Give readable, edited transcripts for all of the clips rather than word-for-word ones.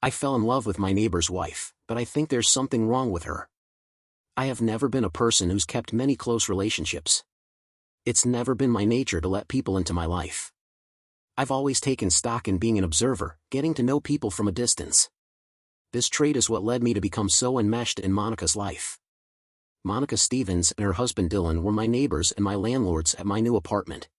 I fell in love with my neighbor's wife, but I think there's something wrong with her. I have never been a person who's kept many close relationships. It's never been my nature to let people into my life. I've always taken stock in being an observer, getting to know people from a distance. This trait is what led me to become so enmeshed in Monica's life. Monica Stevens and her husband Dylan were my neighbors and my landlords at my new apartment.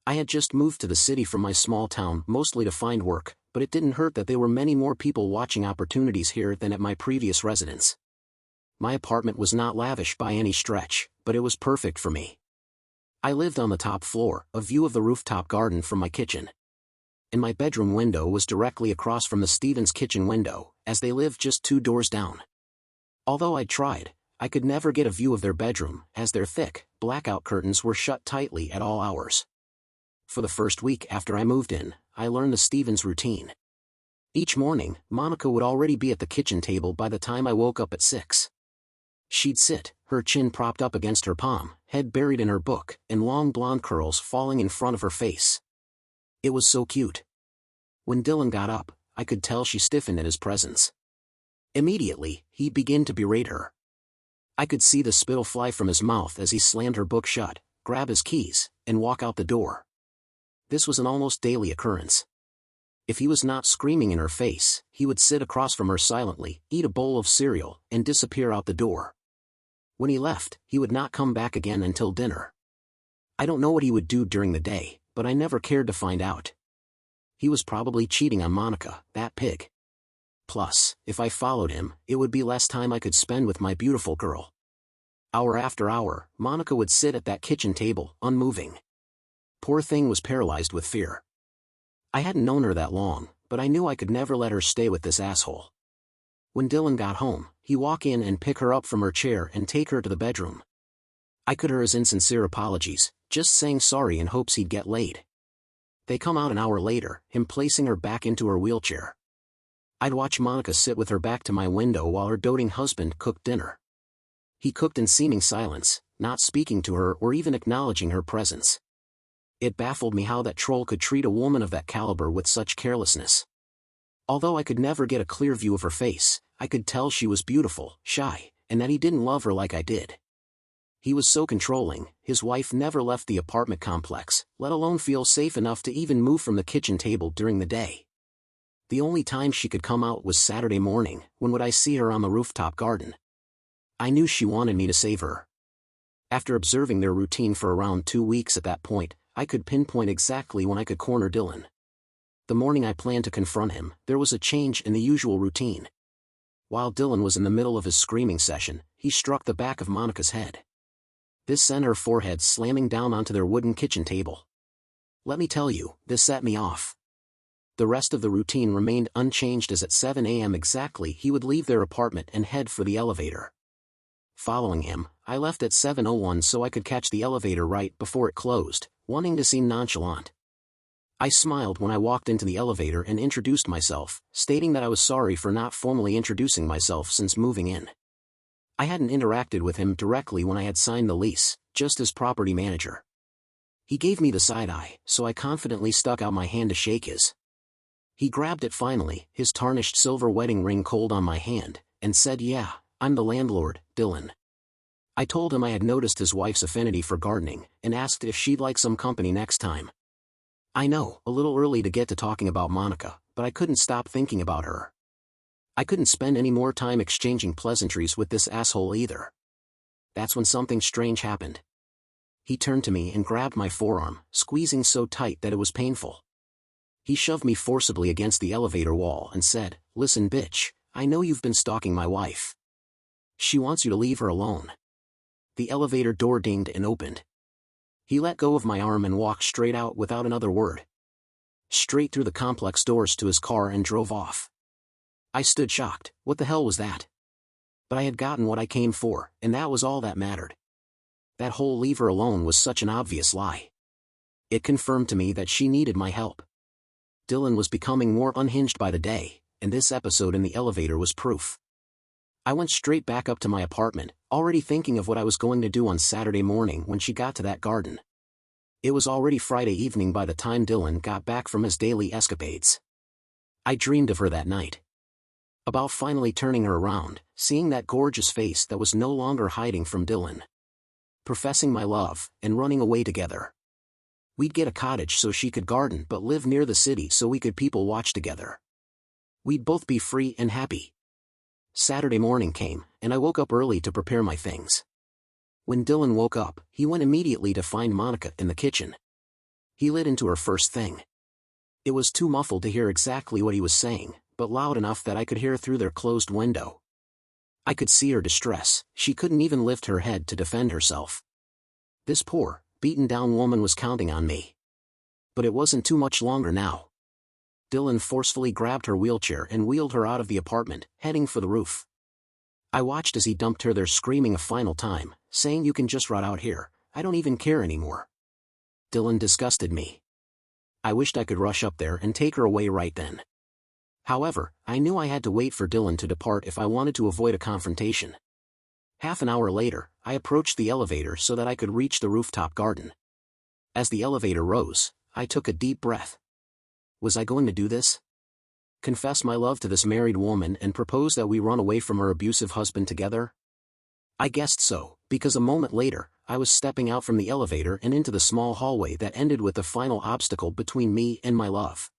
I had just moved to the city from my small town mostly to find work, but it didn't hurt that there were many more people watching opportunities here than at my previous residence. My apartment was not lavish by any stretch, but it was perfect for me. I lived on the top floor, a view of the rooftop garden from my kitchen. And my bedroom window was directly across from the Stevens kitchen window, as they lived just 2 doors down. Although I'd tried, I could never get a view of their bedroom, as their thick, blackout curtains were shut tightly at all hours. For the first week after I moved in, I learned the Stevens routine. Each morning, Monica would already be at the kitchen table by the time I woke up at 6. She'd sit, her chin propped up against her palm, head buried in her book, and long blonde curls falling in front of her face. It was so cute. When Dylan got up, I could tell she stiffened at his presence. Immediately, he'd begin to berate her. I could see the spittle fly from his mouth as he slammed her book shut, grab his keys, and walk out the door. This was an almost daily occurrence. If he was not screaming in her face, he would sit across from her silently, eat a bowl of cereal, and disappear out the door. When he left, he would not come back again until dinner. I don't know what he would do during the day, but I never cared to find out. He was probably cheating on Monica, that pig. Plus, if I followed him, it would be less time I could spend with my beautiful girl. Hour after hour, Monica would sit at that kitchen table, unmoving. Poor thing was paralyzed with fear. I hadn't known her that long, but I knew I could never let her stay with this asshole. When Dylan got home, he'd walk in and pick her up from her chair and take her to the bedroom. I could hear his insincere apologies, just saying sorry in hopes he'd get laid. They come out an hour later, him placing her back into her wheelchair. I'd watch Monica sit with her back to my window while her doting husband cooked dinner. He cooked in seeming silence, not speaking to her or even acknowledging her presence. It baffled me how that troll could treat a woman of that caliber with such carelessness. Although I could never get a clear view of her face, I could tell she was beautiful, shy, and that he didn't love her like I did. He was so controlling, his wife never left the apartment complex, let alone feel safe enough to even move from the kitchen table during the day. The only time she could come out was Saturday morning, when would I see her on the rooftop garden. I knew she wanted me to save her. After observing their routine for around 2 weeks at that point, I could pinpoint exactly when I could corner Dylan. The morning I planned to confront him, there was a change in the usual routine. While Dylan was in the middle of his screaming session, he struck the back of Monica's head. This sent her forehead slamming down onto their wooden kitchen table. Let me tell you, this set me off. The rest of the routine remained unchanged as at 7 a.m. exactly he would leave their apartment and head for the elevator. Following him, I left at 7:01 so I could catch the elevator right before it closed, wanting to seem nonchalant. I smiled when I walked into the elevator and introduced myself, stating that I was sorry for not formally introducing myself since moving in. I hadn't interacted with him directly when I had signed the lease, just as property manager. He gave me the side eye, so I confidently stuck out my hand to shake his. He grabbed it finally, his tarnished silver wedding ring cold on my hand, and said, "Yeah, I'm the landlord, Dylan." I told him I had noticed his wife's affinity for gardening, and asked if she'd like some company next time. I know, a little early to get to talking about Monica, but I couldn't stop thinking about her. I couldn't spend any more time exchanging pleasantries with this asshole either. That's when something strange happened. He turned to me and grabbed my forearm, squeezing so tight that it was painful. He shoved me forcibly against the elevator wall and said, "Listen, bitch, I know you've been stalking my wife. She wants you to leave her alone." The elevator door dinged and opened. He let go of my arm and walked straight out without another word. Straight through the complex doors to his car and drove off. I stood shocked. What the hell was that? But I had gotten what I came for, and that was all that mattered. That whole leave her alone was such an obvious lie. It confirmed to me that she needed my help. Dylan was becoming more unhinged by the day, and this episode in the elevator was proof. I went straight back up to my apartment, already thinking of what I was going to do on Saturday morning when she got to that garden. It was already Friday evening by the time Dylan got back from his daily escapades. I dreamed of her that night. About finally turning her around, seeing that gorgeous face that was no longer hiding from Dylan. Professing my love, and running away together. We'd get a cottage so she could garden but live near the city so we could people watch together. We'd both be free and happy. Saturday morning came, and I woke up early to prepare my things. When Dylan woke up, he went immediately to find Monica in the kitchen. He lit into her first thing. It was too muffled to hear exactly what he was saying, but loud enough that I could hear through their closed window. I could see her distress, she couldn't even lift her head to defend herself. This poor, beaten-down woman was counting on me. But it wasn't too much longer now. Dylan forcefully grabbed her wheelchair and wheeled her out of the apartment, heading for the roof. I watched as he dumped her there, screaming a final time, saying, "You can just rot out here, I don't even care anymore." Dylan disgusted me. I wished I could rush up there and take her away right then. However, I knew I had to wait for Dylan to depart if I wanted to avoid a confrontation. Half an hour later, I approached the elevator so that I could reach the rooftop garden. As the elevator rose, I took a deep breath. Was I going to do this? Confess my love to this married woman and propose that we run away from her abusive husband together? I guessed so, because a moment later, I was stepping out from the elevator and into the small hallway that ended with the final obstacle between me and my love.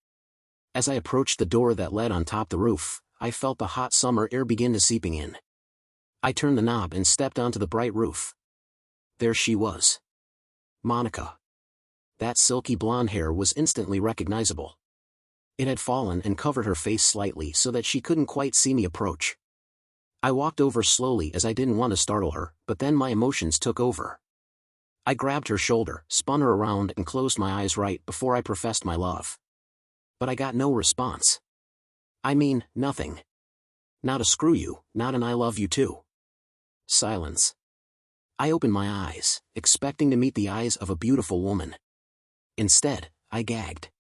As I approached the door that led on top the roof, I felt the hot summer air begin to seeping in. I turned the knob and stepped onto the bright roof. There she was. Monica. That silky blonde hair was instantly recognizable. It had fallen and covered her face slightly so that she couldn't quite see me approach. I walked over slowly as I didn't want to startle her, but then my emotions took over. I grabbed her shoulder, spun her around and closed my eyes right before I professed my love. But I got no response. I mean, nothing. Not a "screw you," not an "I love you too." Silence. I opened my eyes, expecting to meet the eyes of a beautiful woman. Instead, I gagged.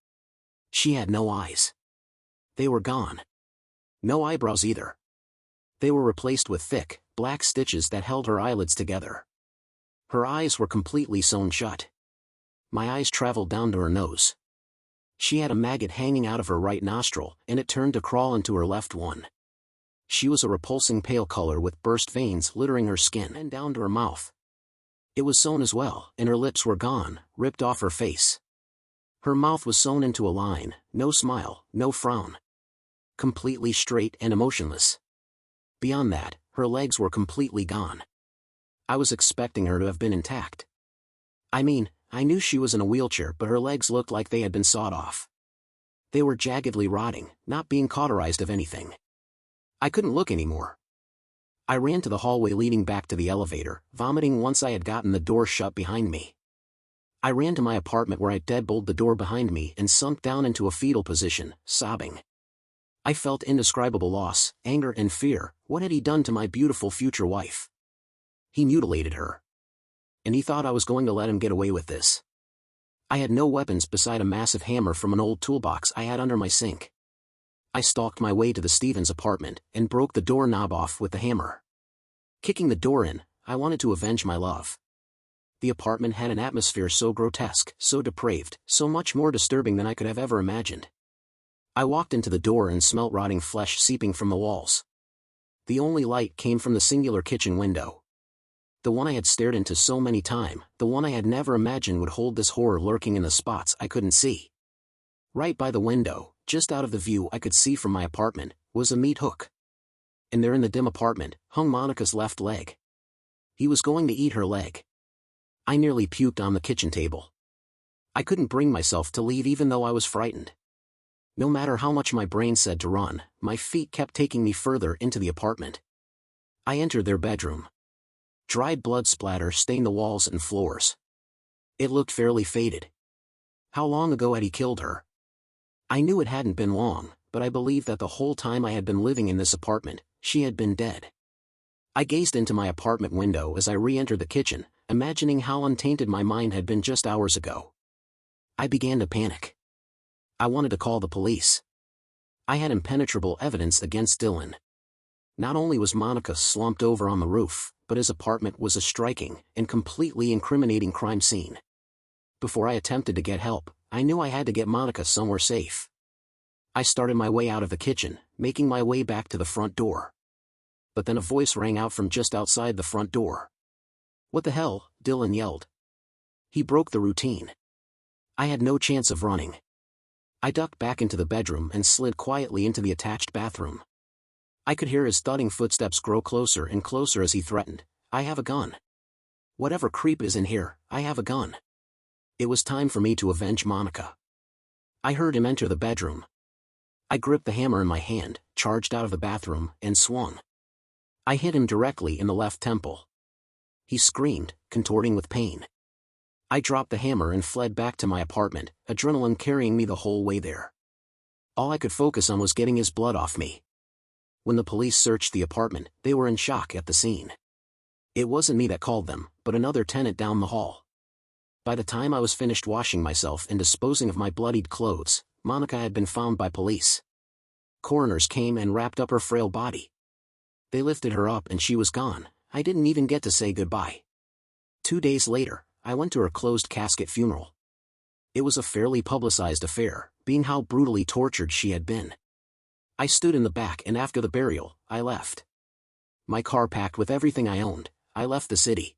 She had no eyes. They were gone. No eyebrows either. They were replaced with thick, black stitches that held her eyelids together. Her eyes were completely sewn shut. My eyes traveled down to her nose. She had a maggot hanging out of her right nostril, and it turned to crawl into her left one. She was a repulsing pale color with burst veins littering her skin and down to her mouth. It was sewn as well, and her lips were gone, ripped off her face. Her mouth was sewn into a line, no smile, no frown. Completely straight and emotionless. Beyond that, her legs were completely gone. I was expecting her to have been intact. I mean, I knew she was in a wheelchair, but her legs looked like they had been sawed off. They were jaggedly rotting, not being cauterized of anything. I couldn't look anymore. I ran to the hallway leading back to the elevator, vomiting once I had gotten the door shut behind me. I ran to my apartment where I deadbolted the door behind me and sunk down into a fetal position, sobbing. I felt indescribable loss, anger and fear. What had he done to my beautiful future wife? He mutilated her. And he thought I was going to let him get away with this. I had no weapons beside a massive hammer from an old toolbox I had under my sink. I stalked my way to the Stevens apartment and broke the doorknob off with the hammer. Kicking the door in, I wanted to avenge my love. The apartment had an atmosphere so grotesque, so depraved, so much more disturbing than I could have ever imagined. I walked into the door and smelt rotting flesh seeping from the walls. The only light came from the singular kitchen window. The one I had stared into so many times, the one I had never imagined would hold this horror lurking in the spots I couldn't see. Right by the window, just out of the view I could see from my apartment, was a meat hook. And there in the dim apartment, hung Monica's left leg. He was going to eat her leg. I nearly puked on the kitchen table. I couldn't bring myself to leave even though I was frightened. No matter how much my brain said to run, my feet kept taking me further into the apartment. I entered their bedroom. Dried blood splatter stained the walls and floors. It looked fairly faded. How long ago had he killed her? I knew it hadn't been long, but I believed that the whole time I had been living in this apartment, she had been dead. I gazed into my apartment window as I re-entered the kitchen, imagining how untainted my mind had been just hours ago. I began to panic. I wanted to call the police. I had impenetrable evidence against Dylan. Not only was Monica slumped over on the roof, but his apartment was a striking and completely incriminating crime scene. Before I attempted to get help, I knew I had to get Monica somewhere safe. I started my way out of the kitchen, making my way back to the front door. But then a voice rang out from just outside the front door. "What the hell?" Dylan yelled. He broke the routine. I had no chance of running. I ducked back into the bedroom and slid quietly into the attached bathroom. I could hear his thudding footsteps grow closer and closer as he threatened, "I have a gun. Whatever creep is in here, I have a gun." It was time for me to avenge Monica. I heard him enter the bedroom. I gripped the hammer in my hand, charged out of the bathroom, and swung. I hit him directly in the left temple. He screamed, contorting with pain. I dropped the hammer and fled back to my apartment, adrenaline carrying me the whole way there. All I could focus on was getting his blood off me. When the police searched the apartment, they were in shock at the scene. It wasn't me that called them, but another tenant down the hall. By the time I was finished washing myself and disposing of my bloodied clothes, Monica had been found by police. Coroners came and wrapped up her frail body. They lifted her up and she was gone. I didn't even get to say goodbye. 2 days later, I went to her closed casket funeral. It was a fairly publicized affair, being how brutally tortured she had been. I stood in the back and after the burial, I left. My car packed with everything I owned, I left the city.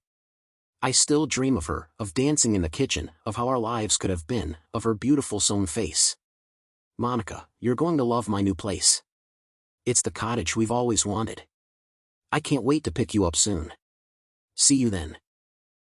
I still dream of her, of dancing in the kitchen, of how our lives could have been, of her beautiful sewn face. Monica, you're going to love my new place. It's the cottage we've always wanted. I can't wait to pick you up soon. See you then.